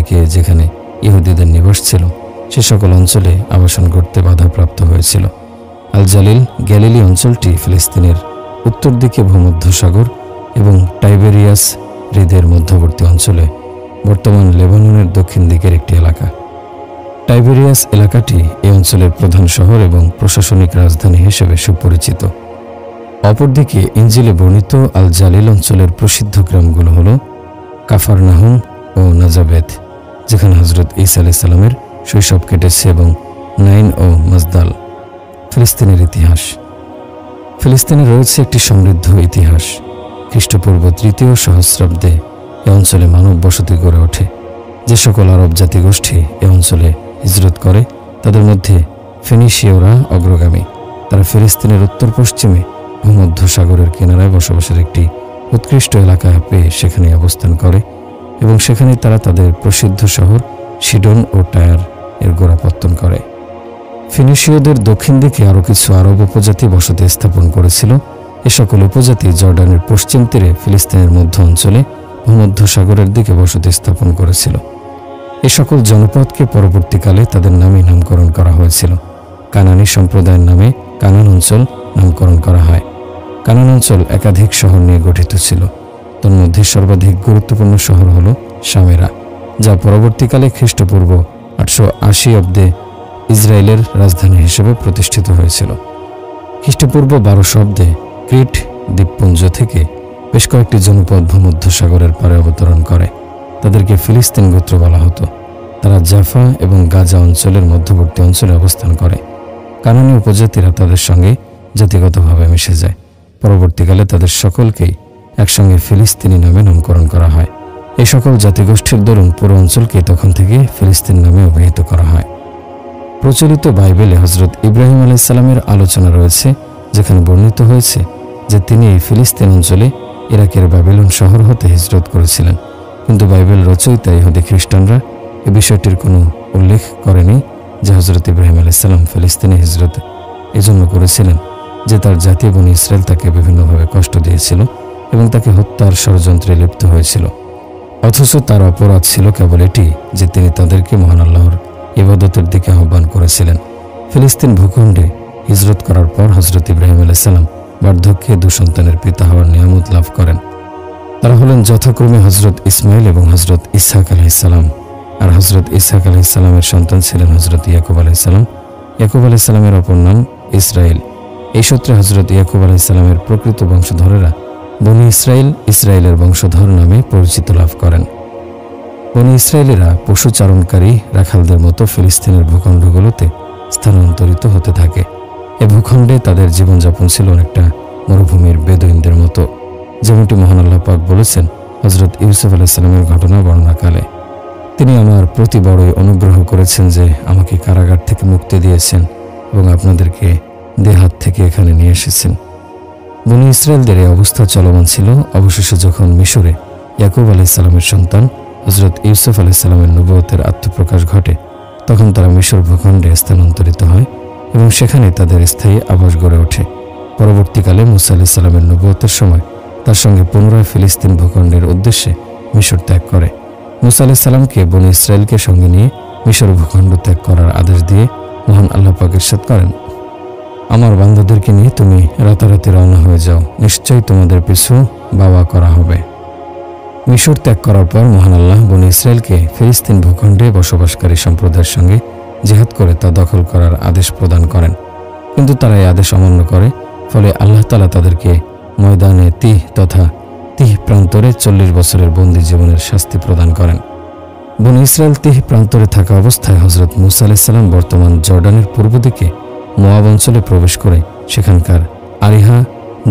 দিকে যেখানে ইহুদিদের নিবাস ছিল সে সকল অঞ্চলে আবাসন করতে বাধাপ্রাপ্ত হয়েছিল। আল জালিল গ্যালিলি অঞ্চলটি ফিলিস্তিনের উত্তর দিকে ভূমধ্যসাগর এবং টাইবেরিয়াস হ্রদের মধ্যবর্তী অঞ্চলে বর্তমান লেবাননের দক্ষিণ দিকের একটি এলাকা। টাইবেরিয়াস এলাকাটি এই অঞ্চলের প্রধান শহর এবং প্রশাসনিক রাজধানী হিসেবে সুপরিচিত। অপরদিকে ইনজিলে বর্ণিত আল জালিল অঞ্চলের প্রসিদ্ধ গ্রামগুলো হল কাফারনাহুম ও নাজাবেত, যেখানে হজরত ঈসা আলাইহিস সালামের শৈশব কেটেছে, এবং নাইন ও মাজদাল। ফিলিস্তিনের ইতিহাস। ফিলিস্তিনে রয়েছে একটি সমৃদ্ধ ইতিহাস। খ্রিস্টপূর্ব 3য় সহস্রাব্দে এ অঞ্চলে মানব বসতি গড়ে ওঠে। যে সকল আরব জাতিগোষ্ঠী এ অঞ্চলে হিজরত করে তাদের মধ্যে ফিনিশীয়রা অগ্রগামী। তারা ফিলিস্তিনের উত্তর পশ্চিমে ভূমধ্যসাগরের কিনারায় বসবাসের একটি উৎকৃষ্ট এলাকা পেয়ে সেখানে অবস্থান করে এবং সেখানে তারা তাদের প্রসিদ্ধ শহর সিডন ও টায়ার এর গোড়াপত্তন করে। ফিনিশীয়দের দক্ষিণ দিকে আরও কিছু আরব উপজাতি বসতি স্থাপন করেছিল। এ সকল উপজাতি জর্ডানের পশ্চিম তীরে ফিলিস্তিনের মধ্য অঞ্চলে ভূমধ্যসাগরের দিকে বসতি স্থাপন করেছিল। এ সকল জনপদকে পরবর্তীকালে তাদের নামে নামকরণ করা হয়েছিল। কানানি সম্প্রদায়ের নামে কানান অঞ্চল নামকরণ করা হয়। কানান অঞ্চল একাধিক শহর নিয়ে গঠিত ছিল। তন্মধ্যে সর্বাধিক গুরুত্বপূর্ণ শহর হল সামেরা, যা পরবর্তীকালে খ্রিস্টপূর্ব 880 অব্দে ইসরায়েলের রাজধানী হিসেবে প্রতিষ্ঠিত হয়েছিল। খ্রিস্টপূর্ব 1200 অব্দে ক্রিট দ্বীপপুঞ্জ থেকে বেশ কয়েকটি জনপদ ভূমধ্যসাগরের পারে অবতরণ করে। তাদেরকে ফিলিস্তিন গোত্র বলা হতো। তারা জাফা এবং গাজা অঞ্চলের মধ্যবর্তী অঞ্চলে অবস্থান করে। কানানি উপজাতিরা তাদের সঙ্গে জাতিগতভাবে মিশে যায়। পরবর্তীকালে তাদের সকলকেই একসঙ্গে ফিলিস্তিনি নামে নামকরণ করা হয়। এই সকল জাতিগোষ্ঠীর দরুন পুরো অঞ্চলকে তখন থেকে ফিলিস্তিন নামে অভিহিত করা হয়। প্রচলিত বাইবেলে হজরত ইব্রাহিম আলাইহিস সালামের আলোচনা রয়েছে, যেখানে বর্ণিত হয়েছে যে তিনি এই ফিলিস্তিন অঞ্চলে ইরাকের বাবিলন শহর হতে হিজরত করেছিলেন। কিন্তু বাইবেল রচয়িতা ইহুদি খ্রিস্টানরা এ বিষয়টির কোনো উল্লেখ করেনি যে হজরত ইব্রাহিম আলাইহিস সালাম ফিলিস্তিনে হিজরত এজন্য করেছিলেন যে তার জাতীয় বনি ইসরায়েল তাকে বিভিন্নভাবে কষ্ট দিয়েছিল এবং তাকে হত্যার ষড়যন্ত্রে লিপ্ত হয়েছিল। অথচ তার অপরাধ ছিল কেবল এটি যে তিনি তাদেরকে মহান আল্লাহর ইবাদতের দিকে আহ্বান করেছিলেন। ফিলিস্তিন ভূখণ্ডে হিজরত করার পর হজরত ইব্রাহিম আলাইহিস সালাম বার্ধক্যে 2 সন্তানের পিতা হওয়ার নিয়ামত লাভ করেন। তারা হলেন যথাক্রমে হজরত ইসমাইল এবং হজরত ইসহাক আলাইহিস সালাম। আর হজরত ইসহাক আলাইহিস সালামের সন্তান ছিলেন হজরত ইয়াকুব আলাইহিস সালাম। ইয়াকুব আলাইহিস সালামের অপর নাম ইসরায়েল। এই সূত্রে হজরত ইয়াকুব আলাইহিস সালামের প্রকৃত বংশধরেরা বনি ইসরায়েল, ইসরায়েলের বংশধর নামে পরিচিত লাভ করেন। বনি ইসরায়েলেরা পশুচারণকারী রাখালদের মতো ফিলিস্তিনের ভূখণ্ডগুলোতে স্থানান্তরিত হতে থাকে। এ ভূখণ্ডে তাদের জীবনযাপন ছিল অনেকটা মরুভূমির বেদুইনদের মতো, যেমনটি মহান আল্লাহ পাক বলেছেন হজরত ইউসুফ আলাইহিস সালামের ঘটনা বর্ণনাকালে। তিনি আমার প্রতি বড়ই অনুগ্রহ করেছেন যে আমাকে কারাগার থেকে মুক্তি দিয়েছেন এবং আপনাদেরকে দেহাত থেকে এখানে নিয়ে এসেছেন। বনি ইসরায়েলদের এই অবস্থা চলমান ছিল। অবশেষে যখন মিশরে ইয়াকুব আলাইহিস সালামের সন্তান হজরত ইউসুফ আলাইহিস সালামের নবুয়তের আত্মপ্রকাশ ঘটে, তখন তারা মিশর ভূখণ্ডে স্থানান্তরিত হয় এবং সেখানে তাদের স্থায়ী আবাস গড়ে ওঠে। পরবর্তীকালে মুসা আলাইহিস সালামের নবুয়তের সময় তার সঙ্গে পুনরায় ফিলিস্তিন ভূখণ্ডের উদ্দেশ্যে মিশর ত্যাগ করে। মুসা আলাইহিস সালামকে বনি ইসরায়েলকে সঙ্গে নিয়ে মিশর ভূখণ্ড ত্যাগ করার আদেশ দিয়ে মহান আল্লাহ পাক ইরশাদ করেন, আমার বান্দাদেরকে নিয়ে তুমি রাতারাতি রওনা হয়ে যাও, নিশ্চয়ই তোমাদের পিছু বাওয়া করা হবে। মিশর ত্যাগ করার পর মহান আল্লাহ বনি ইসরায়েলকে ফিলিস্তিন ভূখণ্ডে বসবাসকারী সম্প্রদায়ের সঙ্গে জিহাদ করে তা দখল করার আদেশ প্রদান করেন। কিন্তু তারা এই আদেশ অমান্য করে, ফলে আল্লাহ তাআলা তাদেরকে ময়দানে তিহ তথা তিহ প্রান্তরে 40 বছরের বন্দী জীবনের শাস্তি প্রদান করেন। বনি ইসরায়েল তিহ প্রান্তরে থাকা অবস্থায় হজরত মুসা আলাইহিস সালাম বর্তমান জর্ডানের পূর্ব দিকে মোয়াব অঞ্চলে প্রবেশ করে সেখানকার আরিহা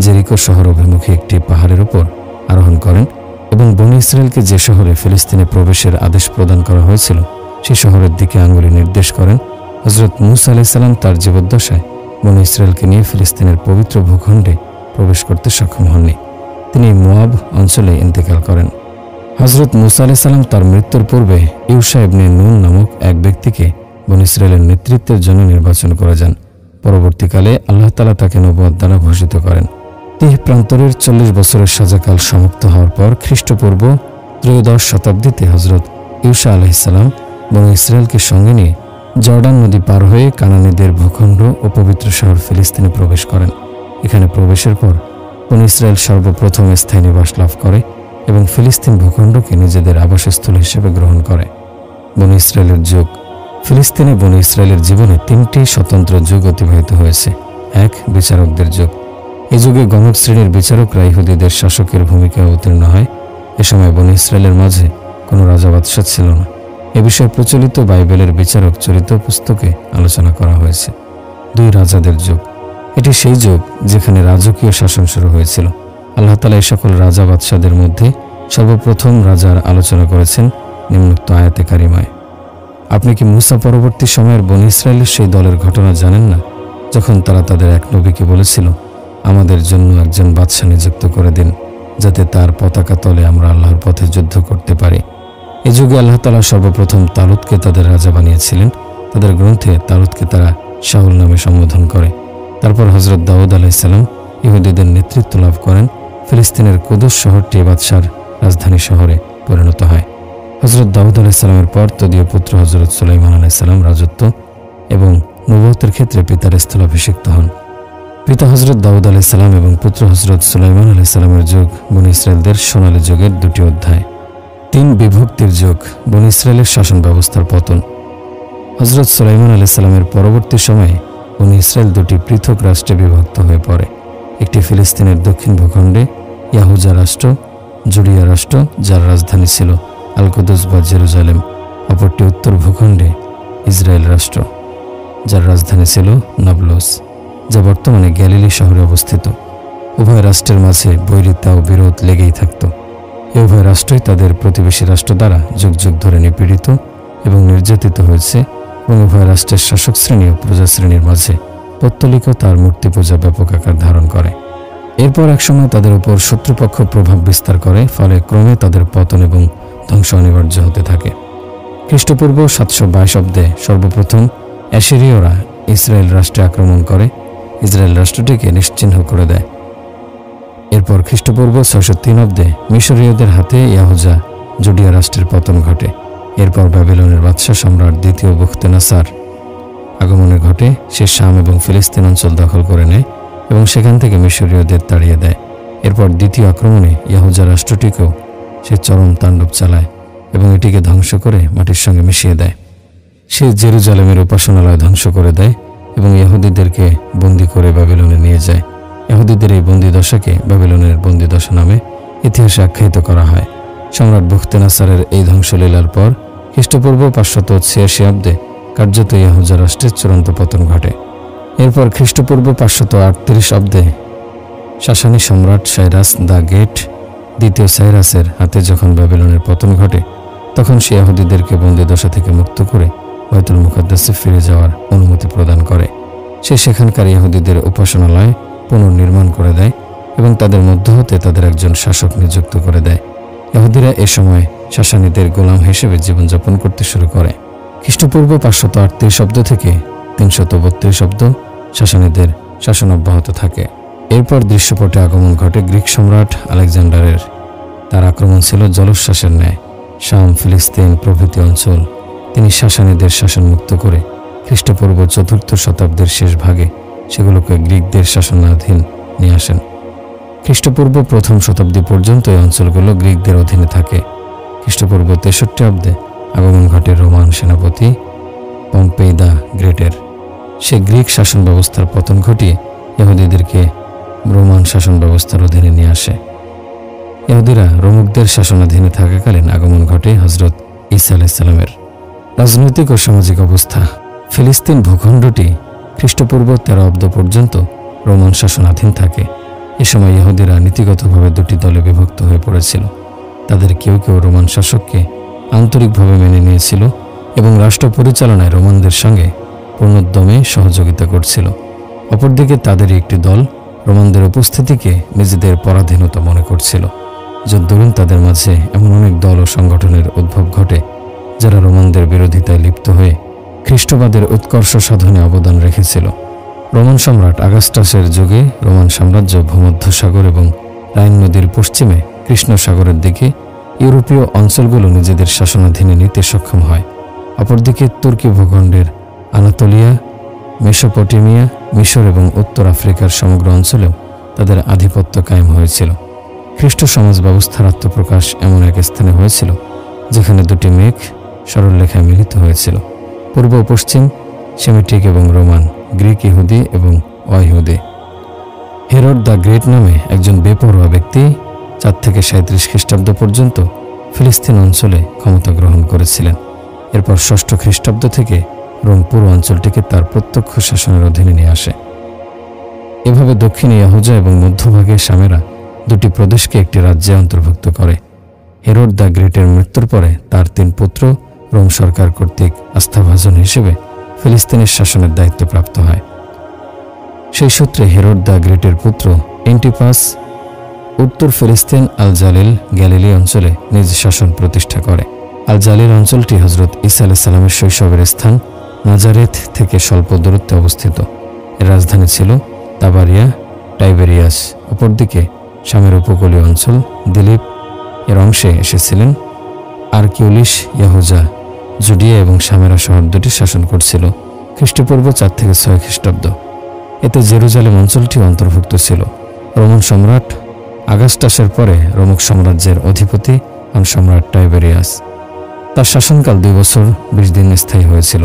জেরিকো শহর অভিমুখে একটি পাহাড়ের উপর আরোহণ করেন এবং বনি ইসরায়েলকে যে শহরে ফিলিস্তিনে প্রবেশের আদেশ প্রদান করা হয়েছিল সেই শহরের দিকে আঙ্গুলি নির্দেশ করেন। হজরত মুসা আলাইহিস সালাম তার জীবদ্দশায় বনি ইসরায়েলকে নিয়ে ফিলিস্তিনের পবিত্র ভূখণ্ডে প্রবেশ করতে সক্ষম হননি। তিনি মোয়াব অঞ্চলে ইন্তেকাল করেন। হজরত মুসা আলাইহিস সালাম তার মৃত্যুর পূর্বে ইউশা ইবনে নুন নামক এক ব্যক্তিকে বনি ইসরায়েলের নেতৃত্বের জন্য নির্বাচন করে যান। পরবর্তীকালে আল্লাহ তাআলা তাকে নবুয়ত দ্বারা ভূষিত করেন। তিহ প্রান্তরের 40 বছরের সাজাকাল সমাপ্ত হওয়ার পর খ্রিস্টপূর্ব 13 শতাব্দীতে হজরত ইউসা আলাইহিসসালাম বনু ইসরায়েলকে সঙ্গে নিয়ে জর্ডান নদী পার হয়ে কানানীদের ভূখণ্ড ও পবিত্র শহর ফিলিস্তিনে প্রবেশ করেন। এখানে প্রবেশের পর বনু ইসরায়েল সর্বপ্রথম স্থায়ী নিবাস লাভ করে এবং ফিলিস্তিন ভূখণ্ডকে নিজেদের আবাসস্থল হিসেবে গ্রহণ করে। বনু ইসরায়েলের যুগ। ফিলিস্তিনে বনু ইসরায়েলের জীবনে 3টি স্বতন্ত্র যুগ অতিবাহিত হয়েছে। 1. বিচারকদের যুগ। এই যুগে গণক শ্রেণীর বিচারকরা ইহুদিদের শাসকের ভূমিকায় অবতীর্ণ হয়। এ সময় বনু ইসরায়েলের মাঝে কোনো রাজা বাদশাহ ছিল না। এ বিষয়ে প্রচলিত বাইবেলের বিচারক চরিত্র পুস্তকে আলোচনা করা হয়েছে। 2. রাজাদের যুগ। এটি সেই যুগ যেখানে রাজকীয় শাসন শুরু হয়েছিল। আল্লাহ তাআলা এই সকল রাজা বাদশাদের মধ্যে সর্বপ্রথম রাজার আলোচনা করেছেন নিম্নোক্ত আয়াতে কারিমায়। আপনি কি মুসা পরবর্তী সময়ের বনী ইসরায়েলের সেই দলের ঘটনা জানেন না, যখন তারা তাদের এক নবীকে বলেছিল, আমাদের জন্য একজন বাদশা নিযুক্ত করে দিন, যাতে তার পতাকা তলে আমরা আল্লাহর পথে যুদ্ধ করতে পারি। এ যুগে আল্লাহ তাআলা সর্বপ্রথম তালুতকে তাদের রাজা বানিয়েছিলেন। তাদের গ্রন্থে তালুতকে তারা শাউল নামে সম্বোধন করে। তারপর হযরত দাউদ আলাইহিস সালাম ইহুদিদের নেতৃত্ব লাভ করেন। ফিলিস্তিনের কুদস শহরটি বাদশার রাজধানী শহরে পরিণত হয়। হযরত দাউদ আলাইহিস সালামের পর তদীয় পুত্র হযরত সুলাইমান আলাইহিস সালাম রাজত্ব এবং নবুয়তের ক্ষেত্রে পিতার স্থলাভিষিক্ত হন। পিতা হযরত দাউদ আলাইহিস সালাম এবং পুত্র হযরত সুলাইমান আলাইহিস সালামের যুগ বনী ইসরায়েলদের সোনালী যুগের 2টি অধ্যায়। 3. বিভক্তির যুগ। বনী ইসরায়েলের শাসন ব্যবস্থার পতন। হযরত সুলাইমান আলাইহিস সালামের পরবর্তী সময়ে বনী ইসরায়েল 2টি পৃথক রাষ্ট্রে বিভক্ত হয়ে পড়ে। একটি ফিলিস্তিনের দক্ষিণ ভূখণ্ডে ইয়াহুদা রাষ্ট্র, জুডিয়া রাষ্ট্র, যার রাজধানী ছিল আল কুদস বা জেরুজালেম। অপরটি উত্তর ভূখণ্ডে ইসরায়েল রাষ্ট্র, যার রাজধানী ছিল নাবলস, যা বর্তমানে গ্যালিলি শহরে অবস্থিত। উভয় রাষ্ট্রের মাঝে বৈরিতা ও বিরোধ লেগেই থাকত। এই উভয় রাষ্ট্রই তাদের প্রতিবেশী রাষ্ট্র দ্বারা যুগ যুগ ধরে নিপীড়িত এবং নির্যাতিত হয়েছে এবং উভয় রাষ্ট্রের শাসক শ্রেণী ও প্রজা শ্রেণীর মাঝে পৌত্তলিকতা আর মূর্তি পূজা ব্যাপক আকার ধারণ করে। এরপর একসময় তাদের উপর শত্রুপক্ষ প্রভাব বিস্তার করে, ফলে ক্রমে তাদের পতন এবং ধ্বংস অনিবার্য হতে থাকে। খ্রিস্টপূর্ব 722 অব্দে সর্বপ্রথম অ্যাশিরীয়রা ইসরায়েল রাষ্ট্রে আক্রমণ করে ইসরায়েল রাষ্ট্রটিকে নিশ্চিহ্ন করে দেয়। এরপর খ্রিস্টপূর্ব 603 অব্দে মিশরীয়দের হাতে ইয়াহুদা জুডিয়া রাষ্ট্রের পতন ঘটে। এরপর ব্যাবিলনের বাদশাহ সম্রাট দ্বিতীয় বুখতেনাসার আগমনে ঘটে। সে শাম এবং ফিলিস্তিন অঞ্চল দখল করে নেয় এবং সেখান থেকে মিশরীয়দের তাড়িয়ে দেয়। এরপর দ্বিতীয় আক্রমণে ইয়াহুদা রাষ্ট্রটিকেও সে চরম তাণ্ডব চালায় এবং এটিকে ধ্বংস করে মাটির সঙ্গে মিশিয়ে দেয়। সে জেরুজালেমের উপাসনালয় ধ্বংস করে দেয় এবং ইহুদিদেরকে বন্দী করে ব্যাবিলনে নিয়ে যায়। ইহুদিদের এই বন্দিদশাকে ব্যাবিলনের বন্দিদশা নামে ইতিহাসে আখ্যায়িত করা হয়। সম্রাট বুখতেনাসারের এই ধ্বংসলীলার পর খ্রিস্টপূর্ব 586 অব্দে কার্যত ইয়াহুদা রাষ্ট্রের চূড়ান্ত পতন ঘটে। এরপর খ্রিস্টপূর্ব 538 অব্দে শাসানী সম্রাট সাইরাস দ্য গ্রেট দ্বিতীয় সাইরাসের হাতে যখন ব্যাবিলনের পতন ঘটে, তখন সে ইহুদিদেরকে বন্দিদশা থেকে মুক্ত করে বাইতুল মুকাদ্দাসে ফিরে যাওয়ার অনুমতি প্রদান করে। সে সেখানকার ইহুদিদের উপাসনালয় পুনর্নির্মাণ করে দেয় এবং তাদের মধ্য হতে তাদের একজন শাসক নিযুক্ত করে দেয়। ইহুদিরা এ সময় শাসানীদের গোলাম হিসেবে জীবনযাপন করতে শুরু করে। খ্রিস্টপূর্ব 538 অব্দ থেকে 332 অব্দ শাসানীদের শাসন অব্যাহত থাকে। এরপর দৃশ্যপটে আগমন ঘটে গ্রিক সম্রাট আলেকজান্ডারের। তার আক্রমণ ছিল জলোচ্ছ্বাসের ন্যায়। শাম, ফিলিস্তিন প্রভৃতি অঞ্চল তিনি শাসানীদের শাসনমুক্ত করে খ্রিস্টপূর্ব 4th শতাব্দীর শেষ ভাগে সেগুলোকে গ্রিকদের শাসনাধীন নিয়ে আসেন। খ্রিস্টপূর্ব 1ম শতাব্দী পর্যন্ত এই অঞ্চলগুলো গ্রিকদের অধীনে থাকে। খ্রিস্টপূর্ব 63 অব্দে আগমন ঘটে রোমান সেনাপতি পম্পেই দ্য গ্রেটের। সে গ্রিক শাসন ব্যবস্থার পতন ঘটিয়ে ইহুদিদেরকে রোমান শাসন ব্যবস্থার অধীনে নিয়ে আসে। ইহুদিরা রোমকদের শাসনাধীনে থাকাকালীন আগমন ঘটে হযরত ঈসা আলাইহিস সালামের। রাজনৈতিক ও সামাজিক অবস্থা। ফিলিস্তিন ভূখণ্ডটি খ্রিস্টপূর্ব 13 অব্দ পর্যন্ত রোমান শাসনাধীন থাকে। এ সময় ইহুদিরা নীতিগতভাবে 2টি দলে বিভক্ত হয়ে পড়েছিল। তাদের কেউ কেউ রোমান শাসককে আন্তরিকভাবে মেনে নিয়েছিল এবং রাষ্ট্র পরিচালনায় রোমানদের সঙ্গে পূর্ণোদ্যমে সহযোগিতা করছিল। অপরদিকে তাদেরই একটি দল রোমানদের উপস্থিতিকে নিজেদের পরাধীনতা মনে করছিল। যদ্দরুন তাদের মাঝে এমন অনেক দল ও সংগঠনের উদ্ভব ঘটে যারা রোমানদের বিরোধিতায় লিপ্ত হয়ে খ্রিস্টবাদের উৎকর্ষ সাধনে অবদান রেখেছিল। রোমান সম্রাট আগাস্টাসের যুগে রোমান সাম্রাজ্য ভূমধ্যসাগর এবং রাইন নদীর পশ্চিমে কৃষ্ণ সাগরের দিকে ইউরোপীয় অঞ্চলগুলো নিজেদের শাসনাধীনে নিতে সক্ষম হয়। অপরদিকে তুর্কি ভূখণ্ডের আনাতোলিয়া, মেসোপটেমিয়া, মিশর এবং উত্তর আফ্রিকার সমগ্র অঞ্চলেও তাদের আধিপত্য কায়েম হয়েছিল। খ্রিস্ট সমাজ ব্যবস্থার আত্মপ্রকাশ এমন এক স্থানে হয়েছিল যেখানে দুটি মেঘ সরলরেখায় মিলিত হয়েছিল। পূর্ব ও পশ্চিম, সেমিটিক এবং রোমান, গ্রিক, ইহুদি এবং অইহুদি। হেরোড দ্য গ্রেট নামে একজন বেপরোয়া ব্যক্তি 4 থেকে 37 খ্রিস্টাব্দ পর্যন্ত ফিলিস্তিন অঞ্চলে ক্ষমতা গ্রহণ করেছিলেন। এরপর 6ষ্ঠ খ্রিস্টাব্দ থেকে রোম পুরো অঞ্চলটিকে তার প্রত্যক্ষ শাসনের অধীনে নিয়ে আসে। এভাবে দক্ষিণে ইয়াহুদা এবং মধ্যভাগে সামেরা দুটি প্রদেশকে একটি রাজ্যে অন্তর্ভুক্ত করে। হেরোড দ্য গ্রেটের মৃত্যুর পরে তার 3 পুত্র রোম সরকার কর্তৃক আস্থাভাজন হিসেবে ফিলিস্তিনের শাসনের দায়িত্ব প্রাপ্ত হয়। সেই সূত্রে হেরোড দ্য গ্রেটের পুত্র এন্টিপাস উত্তর ফিলিস্তিন আল জালিল গ্যালিলি অঞ্চলে নিজ শাসন প্রতিষ্ঠা করে। আল জালিল অঞ্চলটি হজরত ঈসা আলাইহিস সালামের শৈশবের স্থান নাজারেথ থেকে স্বল্প দূরত্বে অবস্থিত। এর রাজধানী ছিল তাবারিয়া টাইবেরিয়াস। অপরদিকে শামের উপকূলীয় অঞ্চল দিলীপ এর অংশে এসেছিলেন আর্কিউলিস। ইয়াহুজা, জুডিয়া এবং সামেরা শহর দুটি শাসন করছিল খ্রিস্টপূর্ব 4 থেকে 6 খ্রিস্টাব্দ। এতে জেরুজালেম অঞ্চলটি অন্তর্ভুক্ত ছিল। রোমান সম্রাট আগাস্টাসের পরে রোমক সাম্রাজ্যের অধিপতি হন সম্রাট টাইবেরিয়াস। তার শাসনকাল 2 বছর 20 দিন স্থায়ী হয়েছিল।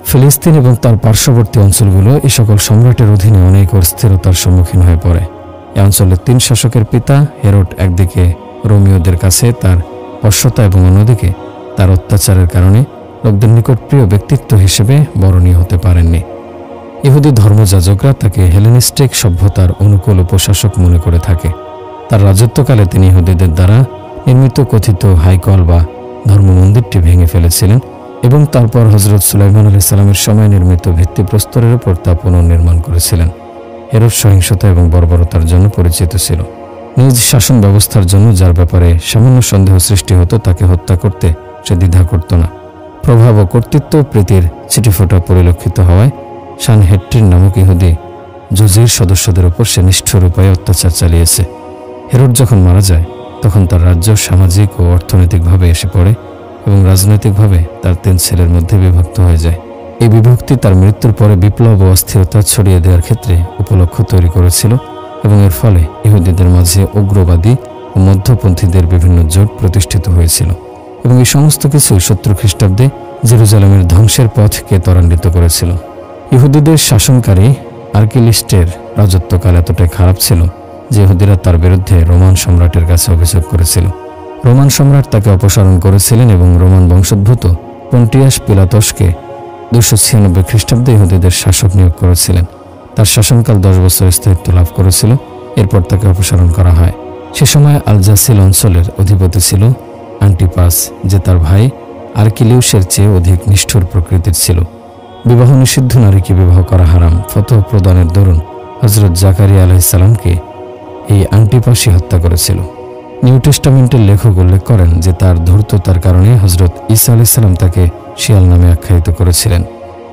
ফিলিস্তিন এবং তার পার্শ্ববর্তী অঞ্চলগুলো এই সকল সম্রাটের অধীনে অনেক অস্থিরতার সম্মুখীন হয়ে পড়ে। এই অঞ্চলের 3 শাসকের পিতা হেরোড একদিকে রোমীয়দের কাছে তার বশ্যতা এবং অন্যদিকে তার অত্যাচারের কারণে লোকদের নিকট প্রিয় ব্যক্তিত্ব হিসেবে বরণীয় হতে পারেননি। ইহুদি ধর্মযাজকরা তাকে হেলেনিস্টিক সভ্যতার অনুকূল উপশাসক মনে করে থাকে। তার রাজত্বকালে তিনি ইহুদিদের দ্বারা নির্মিত কথিত হাইকল বা ধর্মমন্দিরটি ভেঙে ফেলেছিলেন এবং তারপর হজরত সুলাইমান আলাইহিস সালামের সময় নির্মিত ভিত্তিপ্রস্তরের উপর তা পুনর্নির্মাণ করেছিলেন। হেরোড সহিংসতা এবং বর্বরতার জন্য পরিচিত ছিল। নিজ শাসন ব্যবস্থার জন্য যার ব্যাপারে সামান্য সন্দেহ সৃষ্টি হতো তাকে হত্যা করতে সে দ্বিধা করত না। প্রভাব ও কর্তৃত্ব প্রীতির চিঠিফোঁটা পরিলক্ষিত হওয়ায় সানহেড্রিন নামক ইহুদি জুজির সদস্যদের উপর সে নিষ্ঠুর উপায়ে অত্যাচার চালিয়েছে। হেরোড যখন মারা যায় তখন তার রাজ্য সামাজিক ও অর্থনৈতিকভাবে এসে পড়ে এবং রাজনৈতিকভাবে তার 3 ছেলের মধ্যে বিভক্ত হয়ে যায়। এই বিভক্তি তার মৃত্যুর পরে বিপ্লব ও অস্থিরতা ছড়িয়ে দেওয়ার ক্ষেত্রে উপলক্ষ তৈরি করেছিল এবং এর ফলে ইহুদিদের মাঝে উগ্রবাদী ও মধ্যপন্থীদের বিভিন্ন জোট প্রতিষ্ঠিত হয়েছিল এবং এই সমস্ত কিছু 70 খ্রিস্টাব্দে জেরুজালেমের ধ্বংসের পথকে ত্বরান্বিত করেছিল। ইহুদিদের শাসনকারী আর্কিলিস্টের রাজত্বকাল এতটাই খারাপ ছিল যে ইহুদিরা তার বিরুদ্ধে রোমান সম্রাটের কাছে অভিযোগ করেছিল। রোমান সম্রাট তাকে অপসারণ করেছিলেন এবং রোমান বংশোদ্ভূত পন্টিয়াস পিলাতসকে 296 খ্রিস্টাব্দে ইহুদিদের শাসক নিয়োগ করেছিলেন। তার শাসনকাল 10 বছর স্থায়িত্ব লাভ করেছিল। এরপর তাকে অপসারণ করা হয়। সে সময় আলজাসিল অঞ্চলের অধিপতি ছিল আন্টিপাস, যে তার ভাই আর্কিলিউসের চেয়ে অধিক নিষ্ঠুর প্রকৃতির ছিল। বিবাহ নিষিদ্ধ নারীকে বিবাহ করা হারাম ফতোয়া প্রদানের দরুন হজরত জাকারিয়া আলাইহিস সালামকে এই আন্টিপাসই হত্যা করেছিল। নিউ টেস্টামেন্টের লেখক উল্লেখ করেন যে তার ধূর্ততার কারণে হজরত ঈসা আলাইহিস সালাম তাকে শিয়াল নামে আখ্যায়িত করেছিলেন।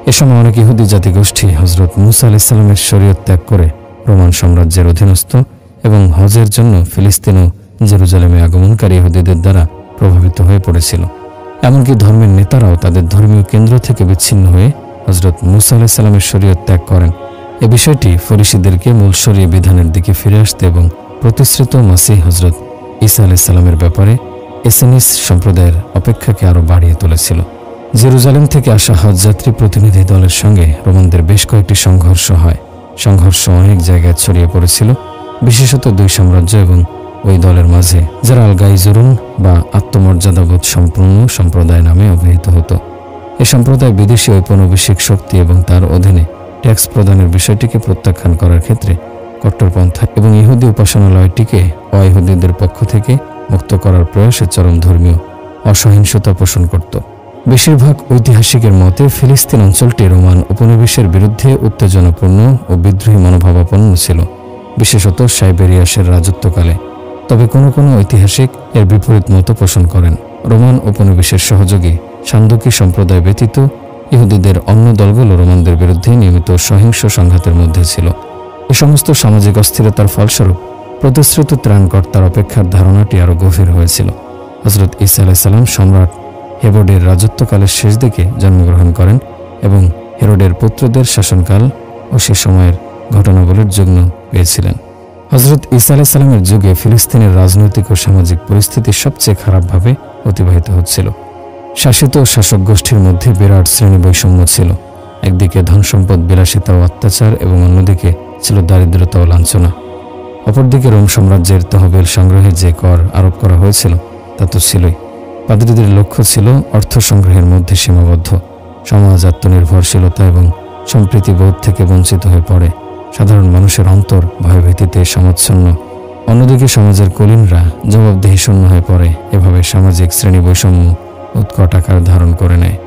এ সময় অনেক ইহুদি জাতিগোষ্ঠী হজরত মুসা আলাইহিস সালামের শরীয়ত ত্যাগ করে রোমান সাম্রাজ্যের অধীনস্থ এবং হজের জন্য ফিলিস্তিন ও জেরুজালেমে আগমনকারী ইহুদিদের দ্বারা প্রভাবিত হয়ে পড়েছিল। এমনকি ধর্মের নেতারাও তাদের ধর্মীয় কেন্দ্র থেকে বিচ্ছিন্ন হয়ে হজরত মুসা আলাইহিস সালামের শরীয়ত ত্যাগ করেন। এ বিষয়টি ফরিসীদেরকে মূল শরীয় বিধানের দিকে ফিরে আসতে এবং প্রতিশ্রুত মাসিহ হজরত ঈসা আলাইহিস সালামের ব্যাপারে এসেনিস সম্প্রদায়ের অপেক্ষাকে আরও বাড়িয়ে তুলেছিল। জেরুজালেম থেকে আসা হজযাত্রী প্রতিনিধি দলের সঙ্গে রোমানদের বেশ কয়েকটি সংঘর্ষ হয়। সংঘর্ষ অনেক জায়গায় ছড়িয়ে পড়েছিল, বিশেষত 2 সাম্রাজ্য এবং ওই দলের মাঝে, যারা আল গাইজুরুন বা আত্মমর্যাদাবোধ সম্পূর্ণ সম্প্রদায় নামে অভিহিত হতো। এ সম্প্রদায় বিদেশি ঔপনিবেশিক শক্তি এবং তার অধীনে ট্যাক্স প্রদানের বিষয়টিকে প্রত্যাখ্যান করার ক্ষেত্রে কট্টরপন্থা এবং ইহুদি উপাসনালয়টিকে অইহুদিদের পক্ষ থেকে মুক্ত করার প্রয়াসে চরম ধর্মীয় অসহিংসতা পোষণ করত। বেশিরভাগ ঐতিহাসিকের মতে ফিলিস্তিন অঞ্চলটি রোমান উপনিবেশের বিরুদ্ধে উত্তেজনাপূর্ণ ও বিদ্রোহী মনোভাবাপন্ন ছিল, বিশেষত সাইবেরিয়াসের রাজত্বকালে। তবে কোনো কোনো ঐতিহাসিক এর বিপরীত মত পোষণ করেন। রোমান উপনিবেশের সহযোগী সান্দুকি সম্প্রদায় ব্যতীত ইহুদিদের অন্য দলগুলো রোমানদের বিরুদ্ধে নিয়মিত সহিংস সংঘাতের মধ্যে ছিল। এ সমস্ত সামাজিক অস্থিরতার ফলস্বরূপ প্রতিশ্রুত ত্রাণকর্তার অপেক্ষার ধারণাটি আরও গভীর হয়েছিল। হযরত ঈসা আলাইহিস সালাম সম্রাট হেরোডের রাজত্বকালের শেষ দিকে জন্মগ্রহণ করেন এবং হেরোডের পুত্রদের শাসনকাল ও সে সময়ের ঘটনাবলীর জন্য পেয়েছিলেন। হযরত ঈসা আলাইহিস সালামের যুগে ফিলিস্তিনের রাজনৈতিক ও সামাজিক পরিস্থিতি সবচেয়ে খারাপভাবে অতিবাহিত হচ্ছিল। শাসিত ও শাসক গোষ্ঠীর মধ্যে বিরাট শ্রেণী বৈষম্য ছিল। একদিকে ধনসম্পদ, বিলাসিতা ও অত্যাচার এবং অন্যদিকে ছিল দারিদ্রতা ও লাঞ্ছনা। অপরদিকে রোম সাম্রাজ্যের তহবিল সংগ্রহে যে কর আরোপ করা হয়েছিল তা তো ছিলই। পাদ্রীদের লক্ষ্য ছিল অর্থ সংগ্রহের মধ্যে সীমাবদ্ধ। সমাজ আত্মনির্ভরশীলতা এবং সম্প্রীতিবোধ থেকে বঞ্চিত হয়ে পড়ে। সাধারণ মানুষের অন্তর ভয়ভীতিতে সমাচ্ছন্ন। অন্যদিকে সমাজের কুলীনরা জবাবদিহি শূন্য হয়ে পড়ে। এভাবে সামাজিক শ্রেণী বৈষম্য উৎকট আকার ধারণ করে নেয়।